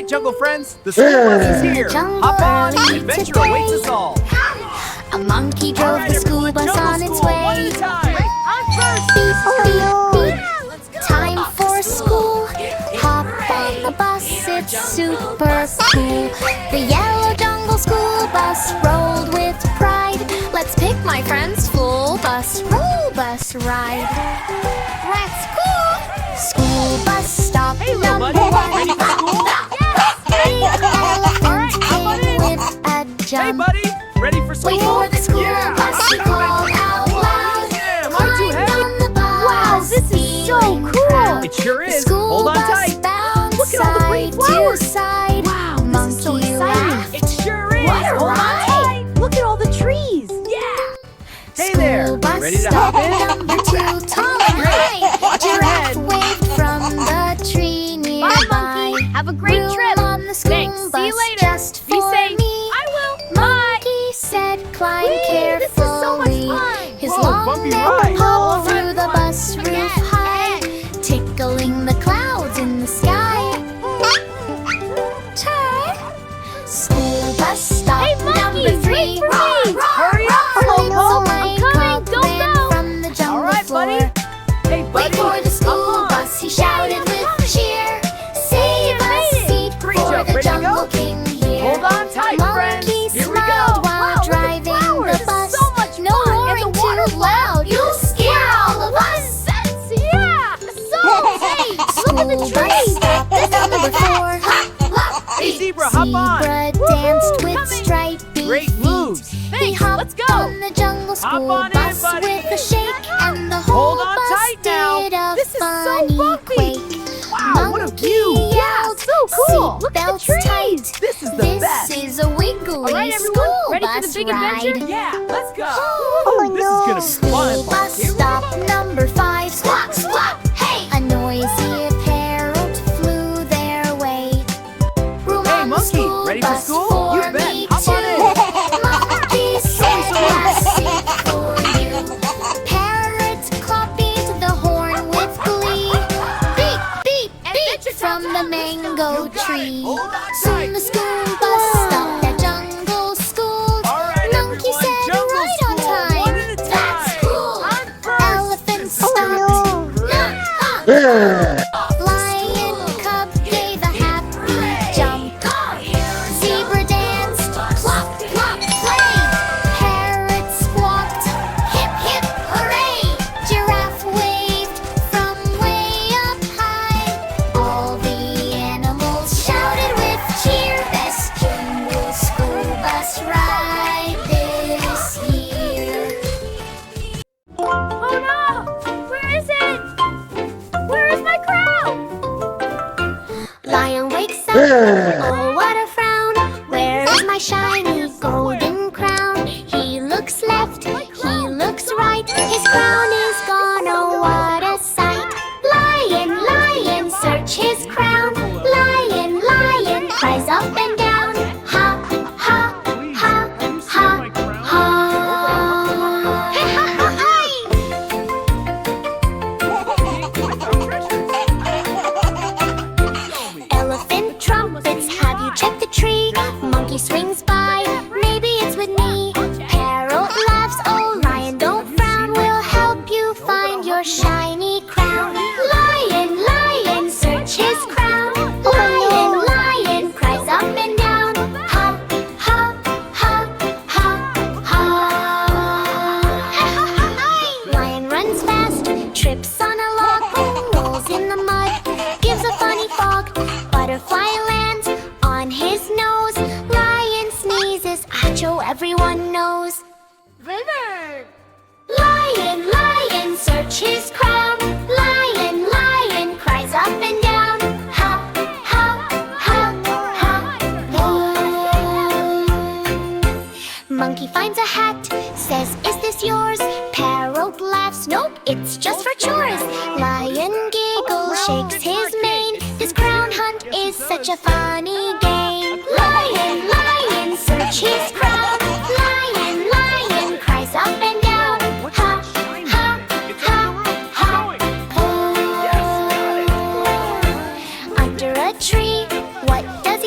right, Jungle Friends, the school bus is here. Hop on, the adventure awaits us all. A monkey drove the school bus on its way. One at a time. Beep, beep, beep. Time for school. Hop on the bus, it's super cool. The yellow jungle school bus rolled with pride. Let's pick my friend's full bus roll bus ride. Let's go! School bus stop number one. Ready for school? The elephant came with a jump. Hey, buddy, ready for school? Wait for the school bus, he called out loud. Climbed on the bus, wow, this is so cool. It sure is. School Hold on bus tight. bounced Look at all the pretty flowers. side to side. Wow, this is so Monkey exciting. laughed. It sure is. What a Hold on ride. tight. Look at all the trees. Yeah. Hey School there. bus Ready to stop hop in? number 2, tall and high. Watch your Giraffe head. waved from the tree nearby. Bye, monkey. Have a great Room trip. on the school Thanks. bus See you later. just Be for safe. me. I will. Bye. Monkey said, climb Whee, carefully. this is so much fun. His Whoa, long bumpy neck ride. popped Oh, through the bus roof Again, high, tickling the clouds in the sky. Turn. School bus stop Hey, monkey, number 3. wait for me. Hurry up. Flying I'm away, coming. Cock Don't ran go. from the jungle All right, floor. buddy. Hey, Wait buddy. for the school Come on. bus, he shouted with cheer. Save a seat Great for job. the Ready to jungle go? king here. Hold on tight, friends. Monkey Here we smiled go. while Wow, look at the driving flowers. the bus. So much No fun. And roaring the water too loud, you'll scare all of us. Yeah, so safe. Look at the School bus trees. stop number 4. Hey, Zebra, hop on. Zebra danced with Coming. stripy Great feet. moves. He Thanks, hopped let's go. on the jungle school on in, bus buddy. with a shake, and the whole Hold on bus tight now. did a This is so funny bumpy. quake. Wow, what a Monkey view. yelled, so cool. Look at the "Seatbelts trees. tight. This is the This best. is a wiggly All right, everyone, school ready for bus the big ride." adventure? Yeah, let's go. Oh, This is gonna be School fun. bus Here we stop go. number 5. Squawk, squawk, hey! A noisy parrot flew their way. Room Hey, on the monkey, school ready for bus school? for You bet. me Hop on too. in. Monkey said, "Last seat for you." Parrots copied the horn with glee. Beep, beep, beep from the mango tree. Hold on Soon tight. the school bus stopped at jungle school. All right, Monkey everyone, said, jungle right on school, time. one at a That's time. cool. I'm first. Elephant stopped. Lion cub gave a happy jump. Zebra danced, plop, plop, play. Parrot squawked, hip, hip, hooray. Giraffe waved from way up high. All the animals shouted with cheer. Best jungle school bus ride this year. Oh no! Where is it? Where is my crown? Lion wakes up, oh what a frown. Where is my shiny golden crown? He looks left, he looks right. His crown is gone, oh what a sight. Lion, lion, search his crown. Lion, lion, cries up and down. Ha, ha, ha, ha, ha. Elephant trumpets, have you checked the tree? Monkey swings by, maybe it's with me. Parrot laughs, oh lion, don't frown. We'll help you find your shiny crown. Lion, lion, search his crown. Lion, lion, cries up and down. Ha, ha, ha, ha, ha. Lion runs fast, trips on a log, rolls in the mud, gives a funny fog. Butterfly lands on his nose. Lion sneezes, achoo, everyone knows. River. Lion, lion, search his crown. Lion, lion, cries up and down. Ha, ha, ha, ha, ha. Monkey finds a hat, says, "Is this yours?" Parrot laughs, "Nope, it's just for chores." Lion giggles, shakes his mane. This crown hunt is such a funny game. Lion, lion, search his crown. Lion, lion, cries up and down. Ha, ha, ha, ha, ha. Under a tree, what does he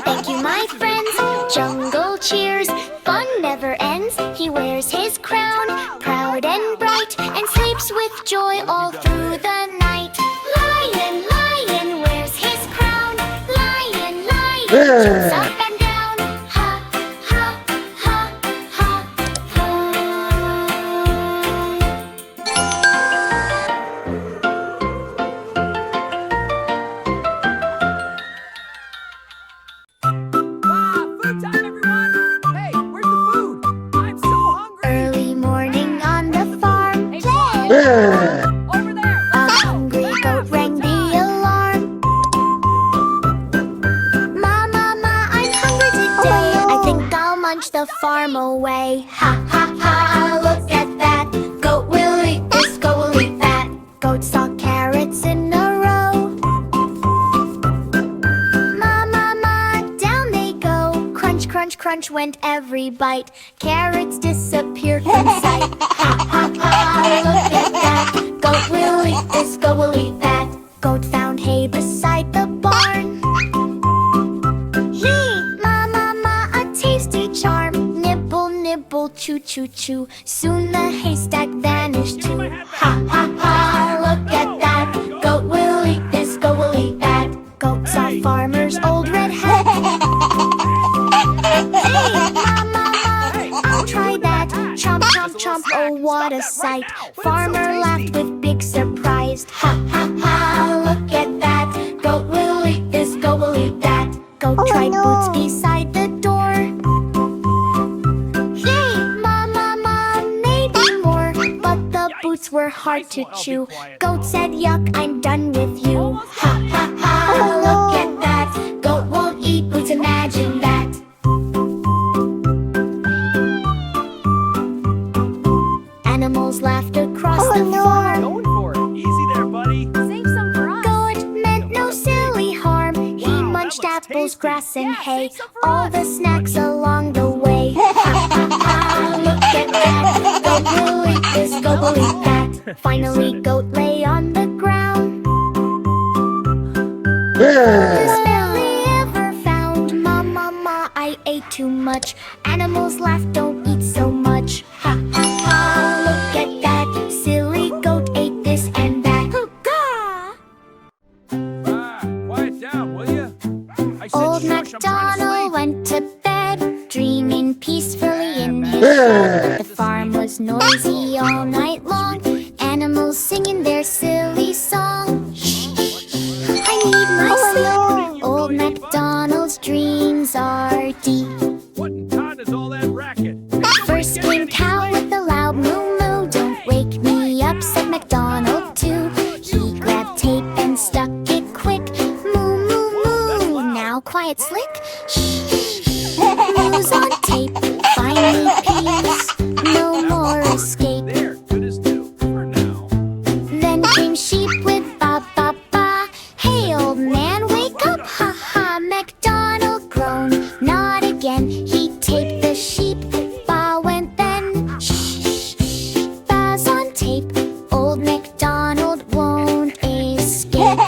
Thank you, my friends. Jungle cheers, fun never ends. He wears his crown, proud and bright, and sleeps with joy all through the night. Lion, lion wears his crown. Lion, lion jumps up and down. Ha, ha, ha, ha, ha. Food time, everyone! Hey, where's the food? I'm so hungry! Early morning on the farm. Hey, Bob! Over there! A Let's go! hungry goat rang the alarm. Ma, ma, ma, I'm hungry today. I think I'll munch the farm away. Ha, ha, ha, look at that. Goat will eat this, goat will eat that. Goat saw carrots in a row. Ma, ma, ma, down they go. Crunch, crunch, crunch went every bite. Carrots disappeared from sight. Ha, ha, ha, look at that. Goat will eat this, goat will eat that. Goat found hay beside the barn. Yee, ma, ma, ma, a tasty charm. Nibble, nibble, chew, chew, chew. Soon the haystack vanished too. Ha, ha, ha, look at that. Goat will eat this, goat will eat that. Goat saw farmer's old red hat. Hey, ma, ma, ma, I'll try that. Chomp, chomp, chomp, oh what a sight. Farmer laughed with big surprise. Ha, ha, ha, look at that. Goat will eat this, goat will eat that. Goat tried boots beside the door. Yay, ma, ma, ma, maybe more. But the boots were hard to chew. Goat said, yuck, I'm done with you. Ha, ha, ha, look at that. Goat won't eat boots, imagine that. Animals laughed across the farm. Going for it! Easy there, buddy! Save some for us. Goat meant no silly harm. He Wow, munched that was apples, tasty. grass, and Yeah, hay. save some for All us. the snacks along the way. Ha, ha, ha, look at that. Goat will eat this, goat will eat that. Finally, goat lay on the ground. This belly ever found. Ma, ma, ma, I ate too much. Animals laugh, don't eat so much. Ha, ha, ha, look at that. Silly goat ate this and that. Gah! Quiet down, will you? I said Old shush, I'm trying to MacDonald sleep. went to bed, dreaming peacefully in his shed. The farm was noisy all night long, animals singing their silly song. I need my sleep. Old MacDonald's dreams are deep. What in time is all that racket? First came cow with a loud moo moo. Don't wake me up, said MacDonald too. He grabbed tape and stuck it quick. Moo moo moo. Now quiet, slick. Shh. Moo's on tape. Finally peace. No more escape. There, good as new for now. Then came sheep with ba ba ba. Hey old man, wake up, ha ha. MacDonald groaned, not again. He taped the sheep. Ba went then. Shh, shh. Ba's on tape. Old MacDonald won't escape.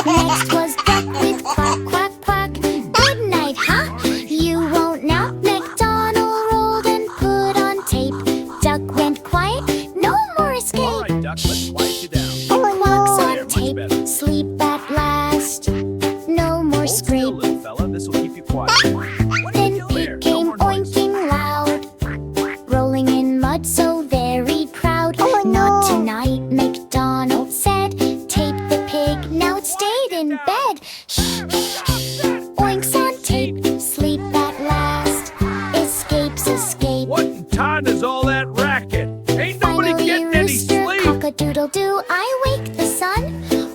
Next was duck with quack quack quack. Good night, huh? You won't now. MacDonald rolled and put on tape. Duck went quiet, no more All escape. right, Duck, let's quiet you down. Quacks There, on much tape, better. sleep at last. No more Hold still, scrape. little fella. This will keep you quiet. What do Then you do there? pig No came more noise. oinking loud, rolling in mud so very proud. Not tonight, MacDonald said. Tape the pig, now it stayed in bed. Shh, shh. Oinks on tape, sleep at last. Escapes, escape. What in time is all that racket? Ain't nobody Finally, getting any rooster, sleep. cock-a-doodle-doo, I wake the sun.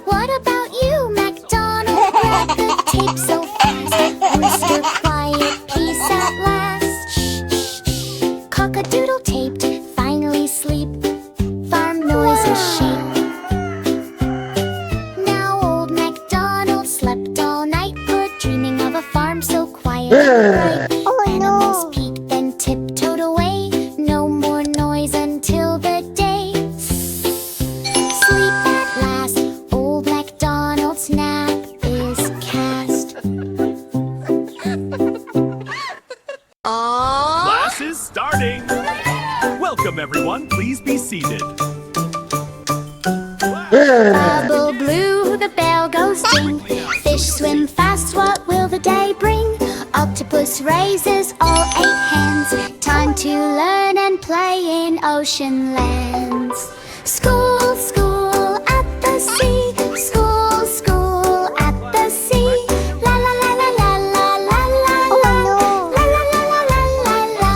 What about you, MacDonald? Grab the tape so fast. Rooster, quiet, peace at last. Shh, shh, shh. Cock-a-doodle taped, finally sleep. Farm noises shake. Now old MacDonald slept all night, good, dreaming of a farm so quiet and bright. Animals peeked, then tiptoed away. No more noise until the day. Sleep at last, old MacDonald's nap is cast. everyone. Please be seated. Bubble blue, the bell goes ding. Fish swim fast, what will the day bring? Octopus raises all 8 hands. Time to learn and play in ocean lands. School, school at the sea. School, school at the sea. La la la la la la la la la. La la la la la la la.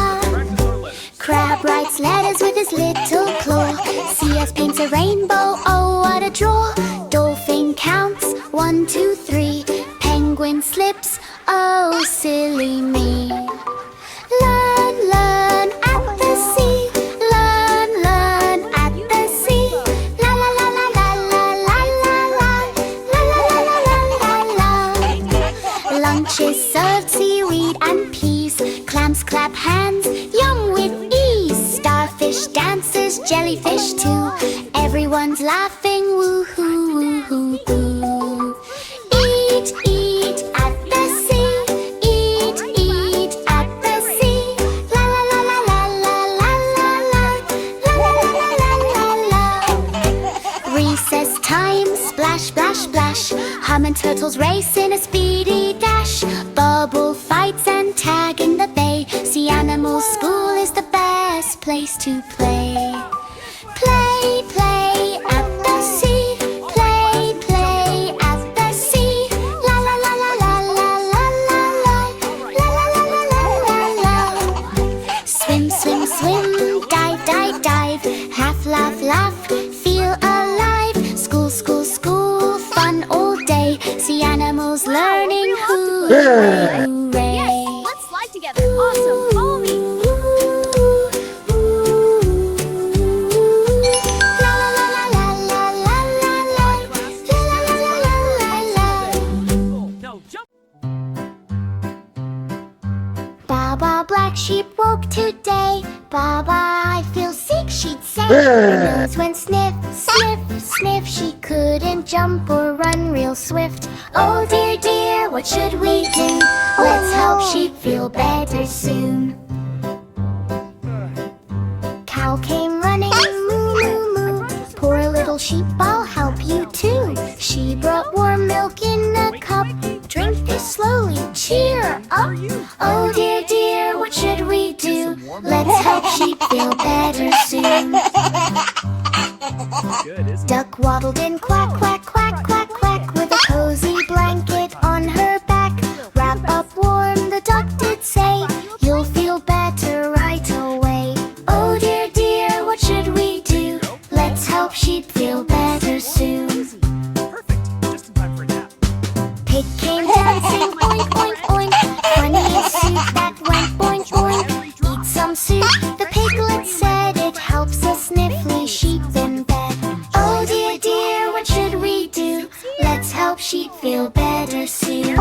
Crab writes letters with his little claw. CS paints a rainbow, oh what a draw. Dolphin counts 1, 2, 3. Penguin slips, oh silly me. Learn, learn at the sea. Learn, learn at the sea. La la la la la la la la la. La la la la la la la. Lunch is served, seaweed and peas. Clams clap hands, yum with ease. Starfish dances, jellyfish too. Everyone's laughing, woohoo, woohoo, boo. Eat, eat at the sea. Eat, eat at the sea. La la la la la la la la la. La la la la la la la. Recess time, splash, splash, splash. Hum and turtles race in a speedy dash. Bubble fights and tag in the bay. Sea animal school is the best place to play. Play, play at the sea. Play, play at the sea. La la la la la la la la la. La la la la la la la. Swim, swim, swim. Dive, dive, dive. Laugh, laugh, laugh. Feel alive. School, school, school. Fun all day. See animals learning. Hooray, hooray. Yes, let's slide together. Awesome. Follow me. Now jump. Baba Black Sheep woke today. Baba, I feel sick, she'd say. Her nose went sniff, sniff, sniff. She couldn't jump or run real swift. Oh dear, dear, what should we do? Let's help sheep feel better soon. Cow came running, moo, moo, moo. Poor little sheep, I'll help you too. She brought warm milk in a cup. Drink this slowly, cheer up. Oh dear, dear, what should we do? Let's help sheep feel better soon. Good, isn't it? Duck waddled in, quack, quack, quack, quack, quack, with a cozy blanket on her back. Wrap up warm, the duck did say, you'll feel better right away. Oh dear, dear, what should we do? Let's help sheep feel better soon. Perfect. Just in time for a nap. Pig came dancing, oink, oink, oink. Funniest soup that went boink, boink. Eat some soup, the piglet said. It helps us sniffly sheep in bed. Oh dear, dear, what should we do? Let's help sheep feel better soon.